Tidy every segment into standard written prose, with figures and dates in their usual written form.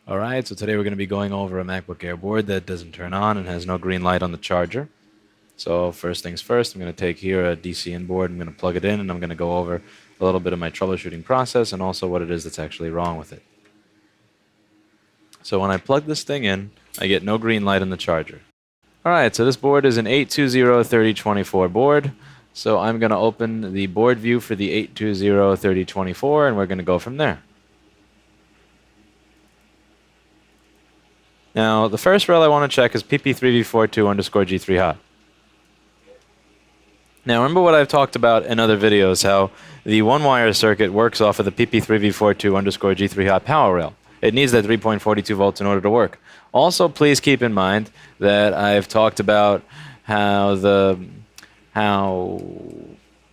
Alright, so today we're going to be going over a MacBook Air board that doesn't turn on and has no green light on the charger. So first things first, I'm going to take here a DC in board, I'm going to plug it in, and I'm going to go over a little bit of my troubleshooting process and also what it is that's actually wrong with it. So when I plug this thing in, I get no green light on the charger. Alright, so this board is an 820-3024 board. So I'm going to open the board view for the 820-3024 and we're going to go from there. Now, the first rel I want to check is PP3V42_G3hot. Now, remember what I've talked about in other videos, how the one-wire circuit works off of the PP3V42_G3hot power rail. It needs that 3.42 volts in order to work. Also, please keep in mind that I've talked about what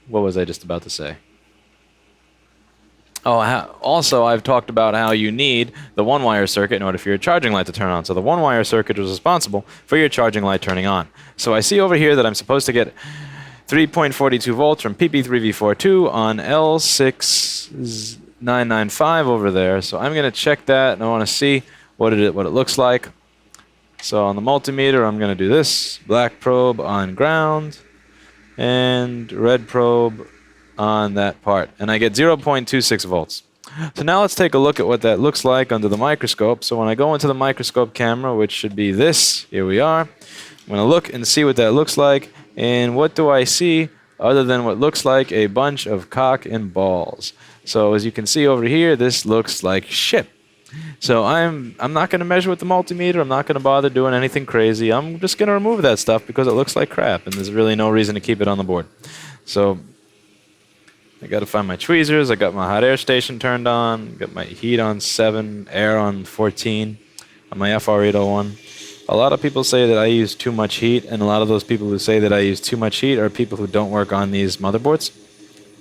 was I just about to say? Also, I've talked about how you need the one-wire circuit in order for your charging light to turn on. So the one-wire circuit is responsible for your charging light turning on. So I see over here that I'm supposed to get 3.42 volts from PP3V42 on L6995 over there. So I'm going to check that, and I want to see what it looks like. So on the multimeter, I'm going to do this. Black probe on ground, and red probe on that part, and I get 0.26 volts. So now let's take a look at what that looks like under the microscope. So when I go into the microscope camera, which should be this, here we are, I'm going to look and see what that looks like, and what do I see other than what looks like a bunch of cock and balls. So as you can see over here, this looks like shit. So I'm not going to measure with the multimeter. I'm not going to bother doing anything crazy. I'm just going to remove that stuff because it looks like crap, and there's really no reason to keep it on the board. So I got to find my tweezers. I got my hot air station turned on. Got my heat on 7, air on 14, on my FR801. A lot of people say that I use too much heat, and a lot of those people who say that I use too much heat are people who don't work on these motherboards.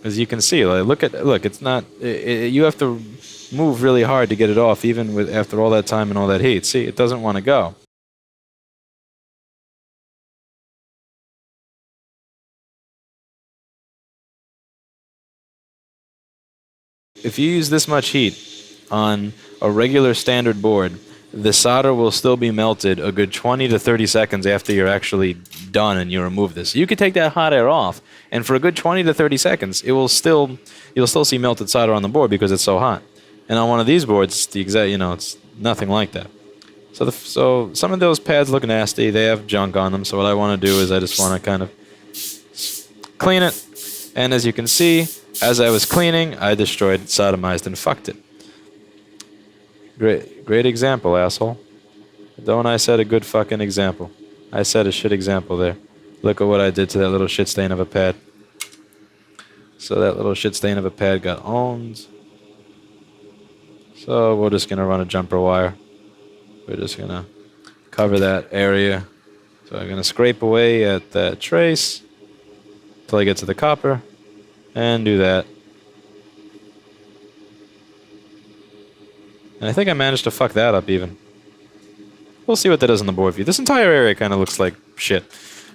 As you can see, like, look, it's not. You have to move really hard to get it off, even after all that time and all that heat. See, it doesn't want to go. If you use this much heat on a regular standard board, the solder will still be melted a good 20 to 30 seconds after you're actually done and you remove this. You could take that hot air off, and for a good 20 to 30 seconds, you'll still see melted solder on the board because it's so hot. And on one of these boards, it's nothing like that. So some of those pads look nasty. They have junk on them. So what I want to do is I just want to kind of clean it. And as you can see, as I was cleaning, I destroyed, sodomized, and fucked it. Great example, asshole. Don't I set a good fucking example? I set a shit example there. Look at what I did to that little shit stain of a pad. So that little shit stain of a pad got owned. So we're just going to run a jumper wire. We're just going to cover that area. So I'm going to scrape away at that trace until I get to the copper. And do that. And I think I managed to fuck that up even. We'll see what that does on the board view. This entire area kind of looks like shit.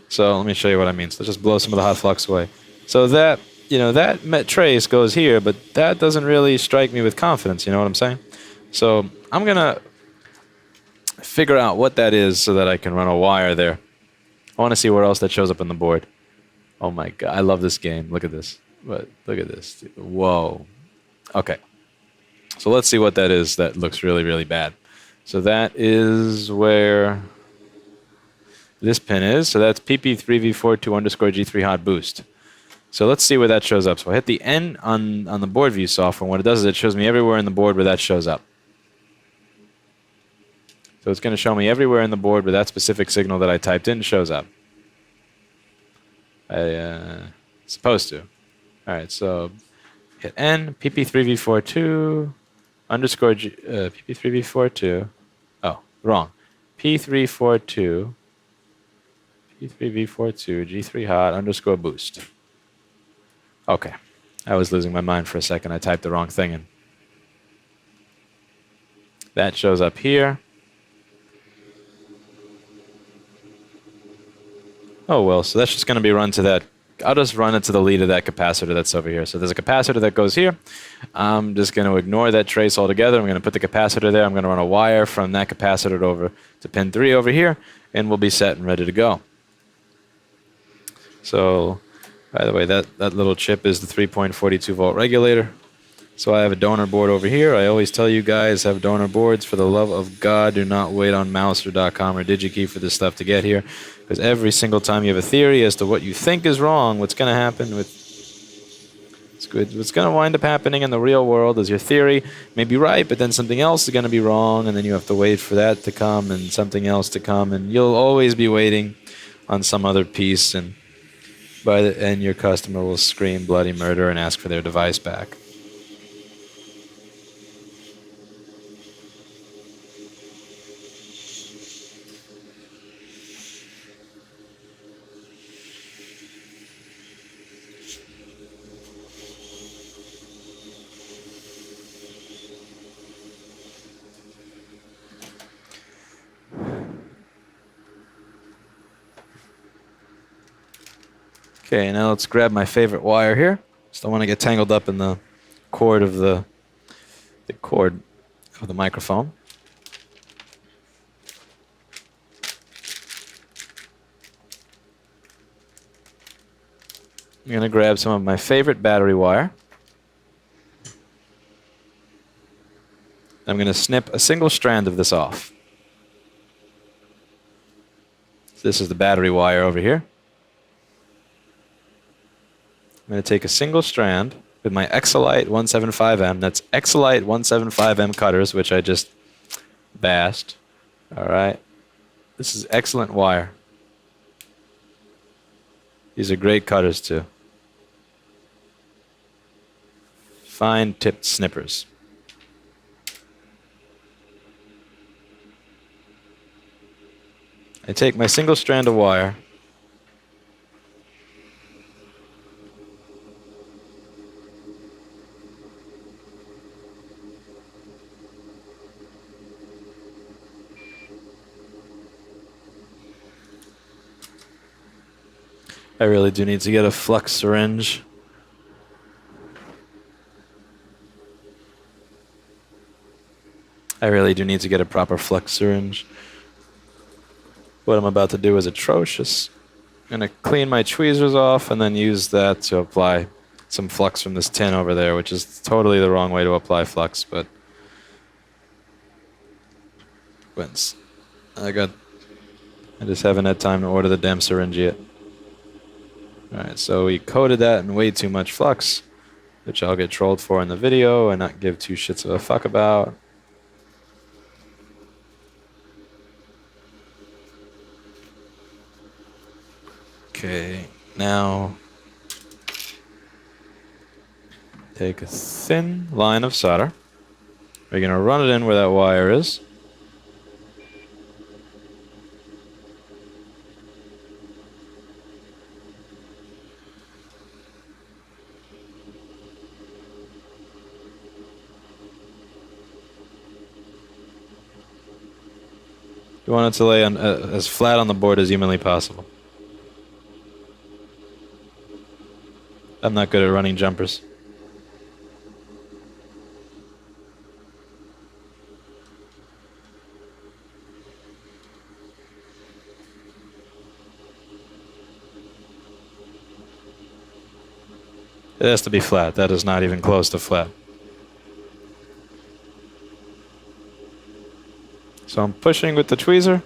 So let me show you what I mean. So let's just blow some of the hot flux away. So that, that trace goes here, but that doesn't really strike me with confidence, you know what I'm saying? So I'm going to figure out what that is so that I can run a wire there. I want to see where else that shows up on the board. Oh my god, I love this game. Look at this. But look at this. Whoa. Okay. So let's see what that is that looks really, really bad. So that is where this pin is. So that's PP3V42_G3hot boost. So let's see where that shows up. So I hit the N on the board view software. What it does is it shows me everywhere in the board where that shows up. So it's going to show me everywhere in the board where that specific signal that I typed in shows up. Supposed to. All right, so hit N, PP3V42, PP3V42. Oh, wrong. P342, P3V42, G3hot _boost. Okay, I was losing my mind for a second. I typed the wrong thing in. That shows up here. Oh well, so that's just going to be run to that I'll just run it to the lead of that capacitor that's over here. So there's a capacitor that goes here. I'm just going to ignore that trace altogether. I'm going to put the capacitor there. I'm going to run a wire from that capacitor over to pin 3 over here, and we'll be set and ready to go. So, by the way, that little chip is the 3.42 volt regulator. So I have a donor board over here. I always tell you guys, have donor boards. For the love of God, do not wait on Mouser.com or DigiKey for this stuff to get here. Because every single time you have a theory as to what you think is wrong, what's going to happen with... What's going to wind up happening in the real world is your theory may be right, but then something else is going to be wrong, and then you have to wait for that to come and something else to come, and you'll always be waiting on some other piece, and by the end your customer will scream bloody murder and ask for their device back. Okay, now let's grab my favorite wire here. Just don't want to get tangled up in the cord of the microphone. I'm going to grab some of my favorite battery wire. I'm going to snip a single strand of this off. So this is the battery wire over here. I'm going to take a single strand with my Exolite 175M. That's Exolite 175M cutters, which I just bashed. All right. This is excellent wire. These are great cutters, too. Fine tipped snippers. I take my single strand of wire. I really do need to get a flux syringe. I really do need to get a proper flux syringe. What I'm about to do is atrocious. I'm going to clean my tweezers off and then use that to apply some flux from this tin over there, which is totally the wrong way to apply flux, but I just haven't had time to order the damn syringe yet. Alright, so we coated that in way too much flux, which I'll get trolled for in the video and not give two shits of a fuck about. Okay, now take a thin line of solder. We're going to run it in where that wire is. You want it to lay on, as flat on the board as humanly possible. I'm not good at running jumpers. It has to be flat. That is not even close to flat. So I'm pushing with the tweezer.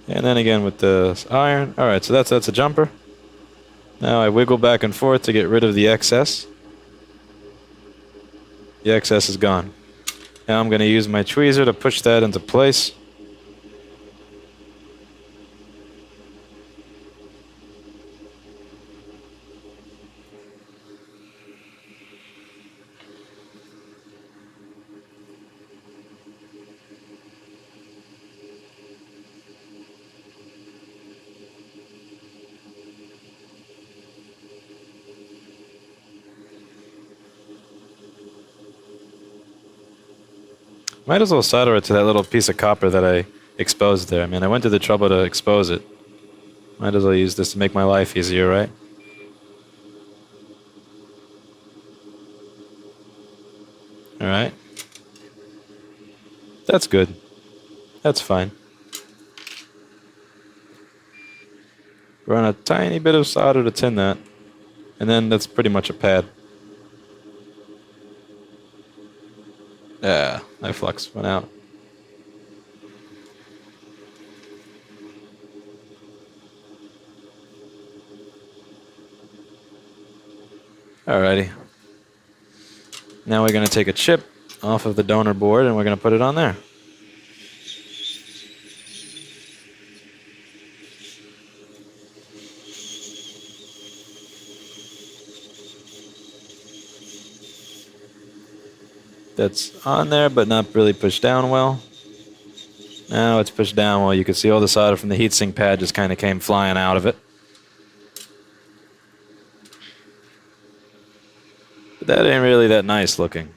And then again with the iron. Alright, so that's a jumper. Now I wiggle back and forth to get rid of the excess. The excess is gone. Now I'm going to use my tweezer to push that into place. Might as well solder it to that little piece of copper that I exposed there. I mean, I went to the trouble to expose it. Might as well use this to make my life easier, right? Alright. That's good. That's fine. Run a tiny bit of solder to tin that. And then that's pretty much a pad. Yeah, my flux went out. Alrighty. Now we're going to take a chip off of the donor board and we're going to put it on there. That's on there, but not really pushed down well. Now it's pushed down well. You can see all the solder from the heatsink pad just kind of came flying out of it. But that ain't really that nice looking.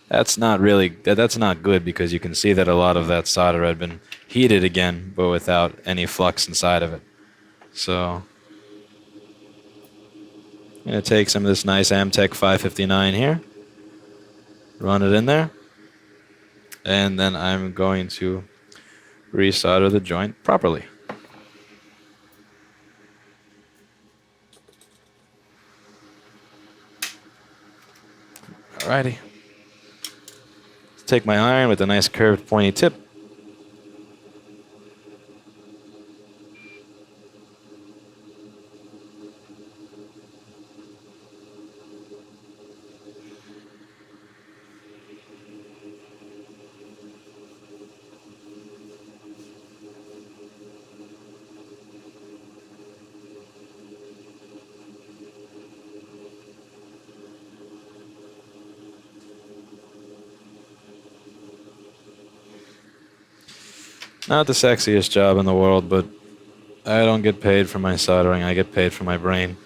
That's not good because you can see that a lot of that solder had been heated again, but without any flux inside of it. So I'm going to take some of this nice Amtech 559 here, run it in there, and then I'm going to resolder the joint properly. Alrighty. Let's take my iron with a nice curved pointy tip. Not the sexiest job in the world, but I don't get paid for my soldering. I get paid for my brain.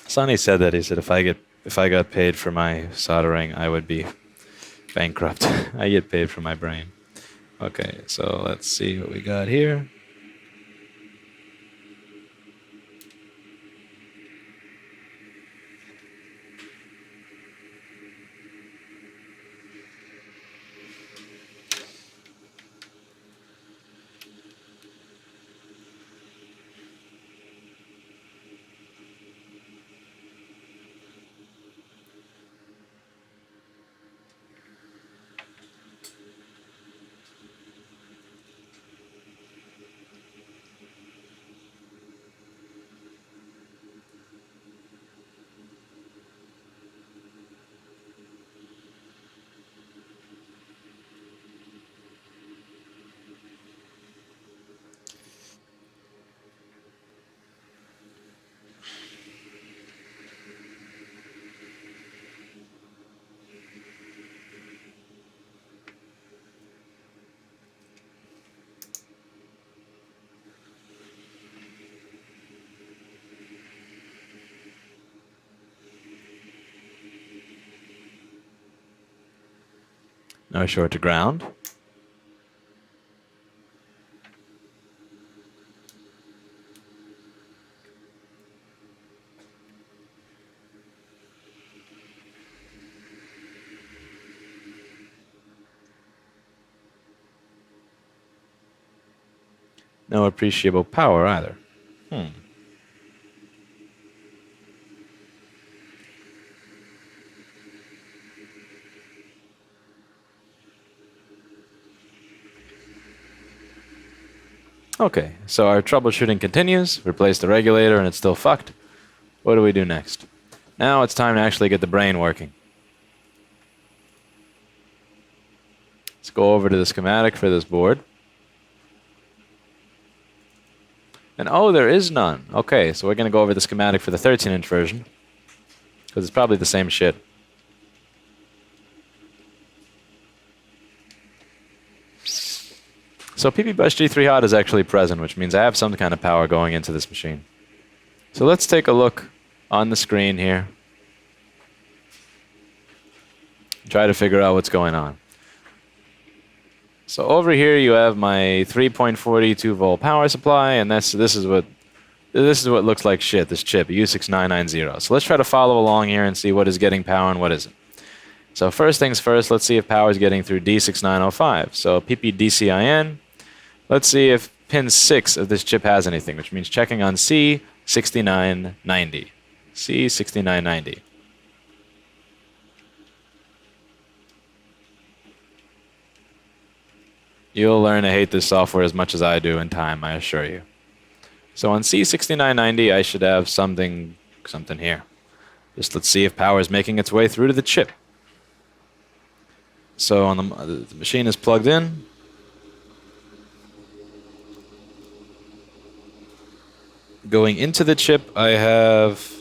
Sonny said that. He said if I got paid for my soldering, I would be bankrupt. I get paid for my brain. Okay, so let's see what we got here. Now short to ground. No appreciable power either. Okay, so our troubleshooting continues. Replace the regulator and it's still fucked. What do we do next? Now it's time to actually get the brain working. Let's go over to the schematic for this board. And oh, there is none. Okay, so we're going to go over the schematic for the 13-inch version, because it's probably the same shit. So PP Bus G3 Hot is actually present, which means I have some kind of power going into this machine. So let's take a look on the screen here. Try to figure out what's going on. So over here you have my 3.42 volt power supply, and this is what looks like shit. This chip, U6990. So let's try to follow along here and see what is getting power and what isn't. So first things first, let's see if power is getting through D6905. So PPDCIN. Let's see if pin 6 of this chip has anything, which means checking on C6990. C6990. You'll learn to hate this software as much as I do in time, I assure you. So on C6990, I should have something here. Just let's see if power is making its way through to the chip. So on the machine is plugged in. Going into the chip, I have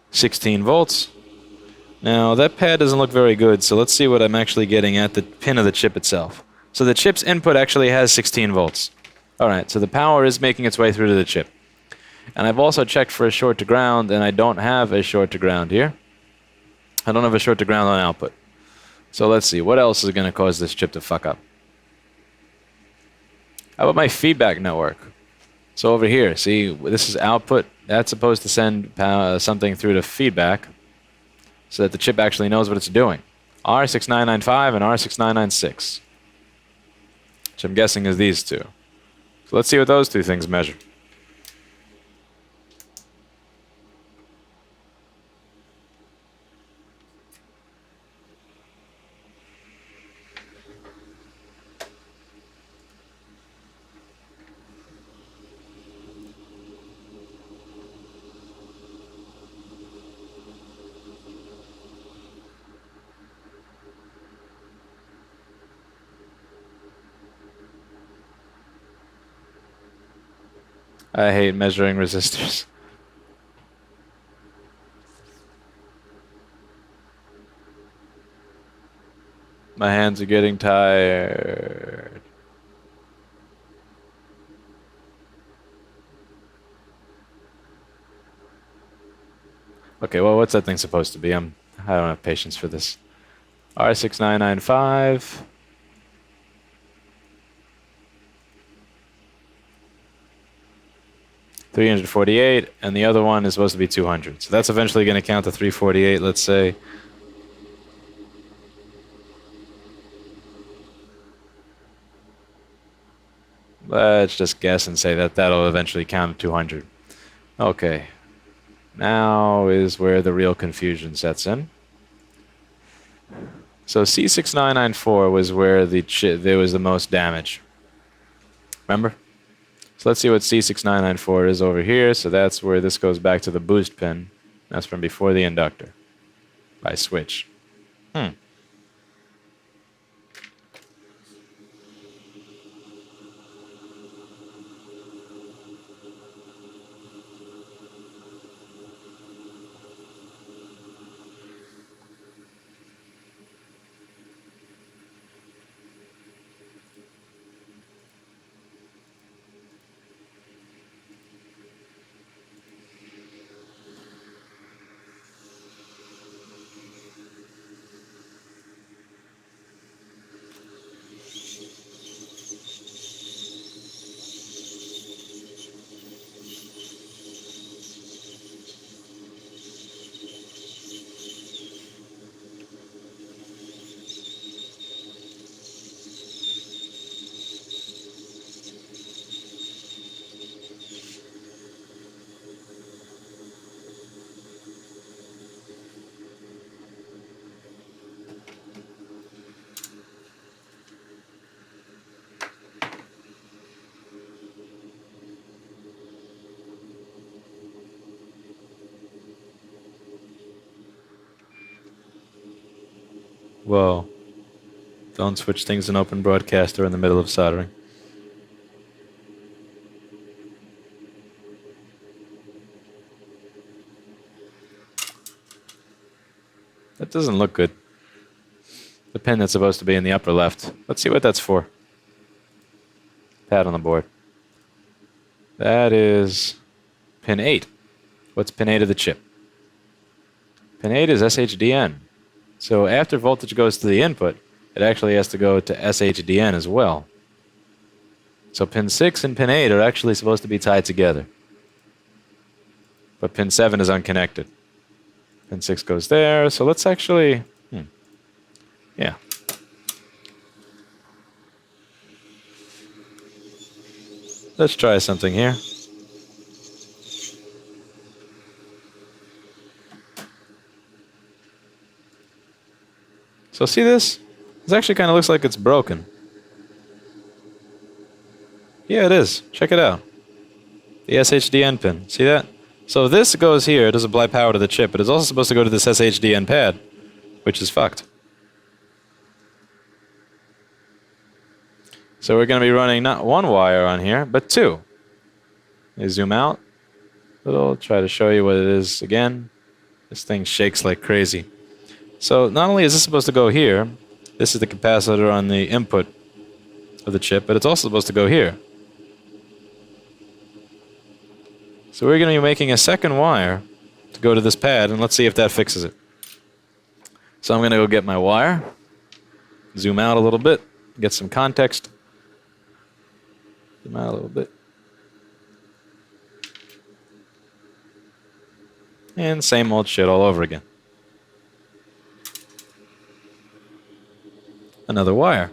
16 volts. Now, that pad doesn't look very good, so let's see what I'm actually getting at the pin of the chip itself. So the chip's input actually has 16 volts. Alright, so the power is making its way through to the chip. And I've also checked for a short to ground, and I don't have a short to ground here. I don't have a short to ground on output. So let's see, what else is going to cause this chip to fuck up? How about my feedback network? So over here, see, this is output. That's supposed to send something through to feedback so that the chip actually knows what it's doing. R6995 and R6996, which I'm guessing is these two. So let's see what those two things measure. I hate measuring resistors. My hands are getting tired. Okay, well, what's that thing supposed to be? I don't have patience for this. R6995. $348, and the other one is supposed to be 200. So that's eventually going to count to 348, let's say. Let's just guess and say that that'll eventually count to 200. Okay. Now is where the real confusion sets in. So C6994 was where there was the most damage. Remember? So let's see what C6994 is over here. So that's where this goes back to the boost pin. That's from before the inductor. By switch. Whoa. Don't switch things in open broadcaster in the middle of soldering. That doesn't look good. The pin that's supposed to be in the upper left. Let's see what that's for. Pad on the board. That is pin 8. What's pin 8 of the chip? Pin 8 is SHDN. So after voltage goes to the input, it actually has to go to SHDN as well. So pin 6 and pin 8 are actually supposed to be tied together. But pin 7 is unconnected. Pin 6 goes there, so let's actually... yeah. Let's try something here. So see this? This actually kind of looks like it's broken. Yeah, it is. Check it out. The SHDN pin. See that? So if this goes here, it does apply power to the chip, but it's also supposed to go to this SHDN pad, which is fucked. So we're going to be running not one wire on here, but two. Let me zoom out a little, try to show you what it is again. This thing shakes like crazy. So not only is this supposed to go here, this is the capacitor on the input of the chip, but it's also supposed to go here. So we're going to be making a second wire to go to this pad, and let's see if that fixes it. So I'm going to go get my wire, zoom out a little bit, get some context. Zoom out a little bit. And same old shit all over again. Another wire.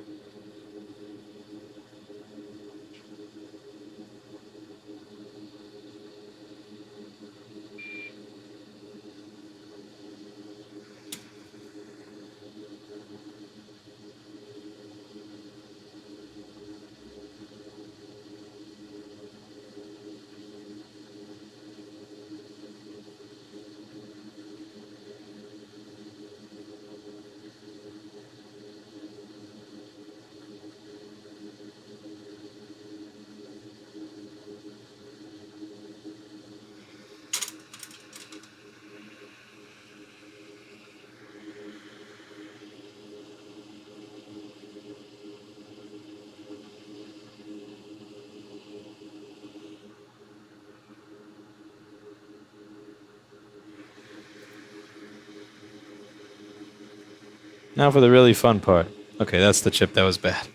Now for the really fun part. Okay, that's the chip that was bad.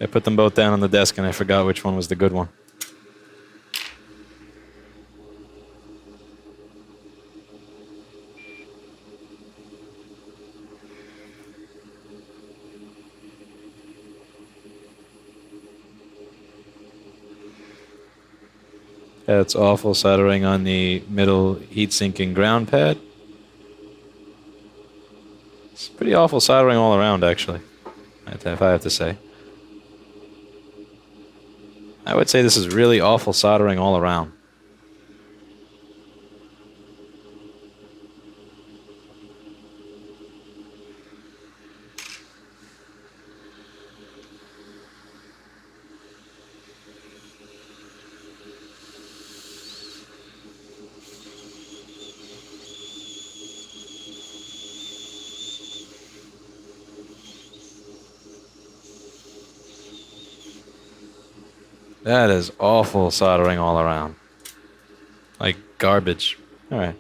I put them both down on the desk and I forgot which one was the good one. That's awful soldering on the middle heat-sinking ground pad. It's pretty awful soldering all around, actually, if I have to say. I would say this is really awful soldering all around. That is awful soldering all around. Like garbage. Alright.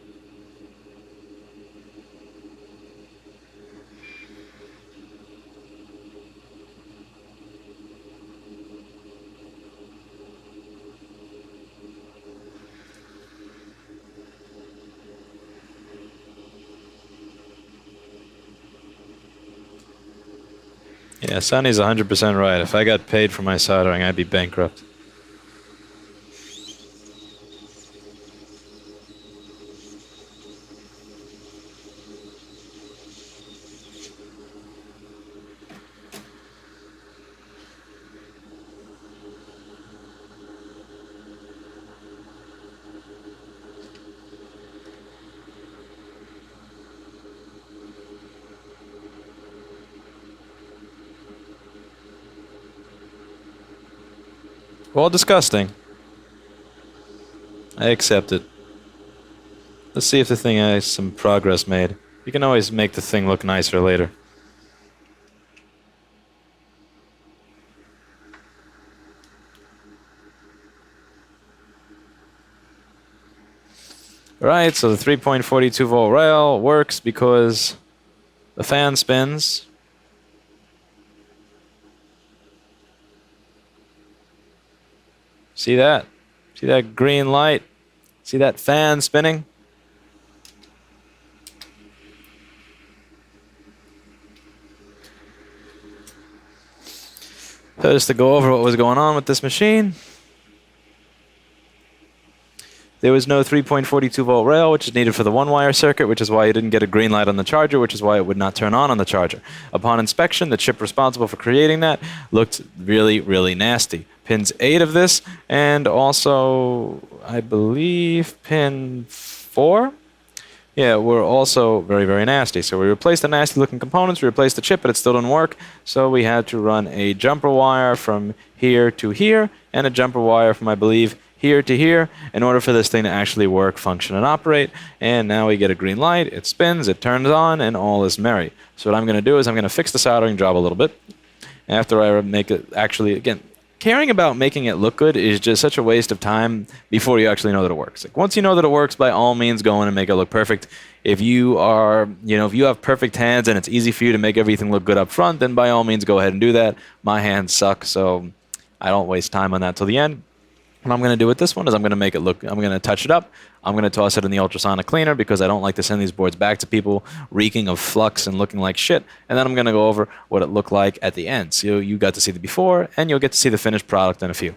Yeah, Sonny's 100% right. If I got paid for my soldering, I'd be bankrupt. Well, disgusting. I accept it. Let's see if the thing has some progress made. You can always make the thing look nicer later. Alright, so the 3.42 volt rail works because the fan spins See that? See that green light? See that fan spinning? So just to go over what was going on with this machine. There was no 3.42 volt rail, which is needed for the one-wire circuit, which is why you didn't get a green light on the charger, which is why it would not turn on the charger. Upon inspection, the chip responsible for creating that looked really, really nasty. Pins 8 of this, and also, I believe, pin 4? Yeah, were also very, very nasty. So we replaced the nasty-looking components, we replaced the chip, but it still didn't work. So we had to run a jumper wire from here to here, and a jumper wire from, I believe, here to here in order for this thing to actually work, function, and operate. And now we get a green light, it spins, it turns on, and all is merry. So what I'm going to do is I'm going to fix the soldering job a little bit. After I make it actually, again, caring about making it look good is just such a waste of time before you actually know that it works. Like, once you know that it works, by all means, go in and make it look perfect. If you are, if you have perfect hands and it's easy for you to make everything look good up front, then by all means, go ahead and do that. My hands suck, so I don't waste time on that till the end. What I'm going to do with this one is I'm going to make it look, I'm going to touch it up. I'm going to toss it in the ultrasonic cleaner because I don't like to send these boards back to people reeking of flux and looking like shit. And then I'm going to go over what it looked like at the end. So you got to see the before, and you'll get to see the finished product in a few.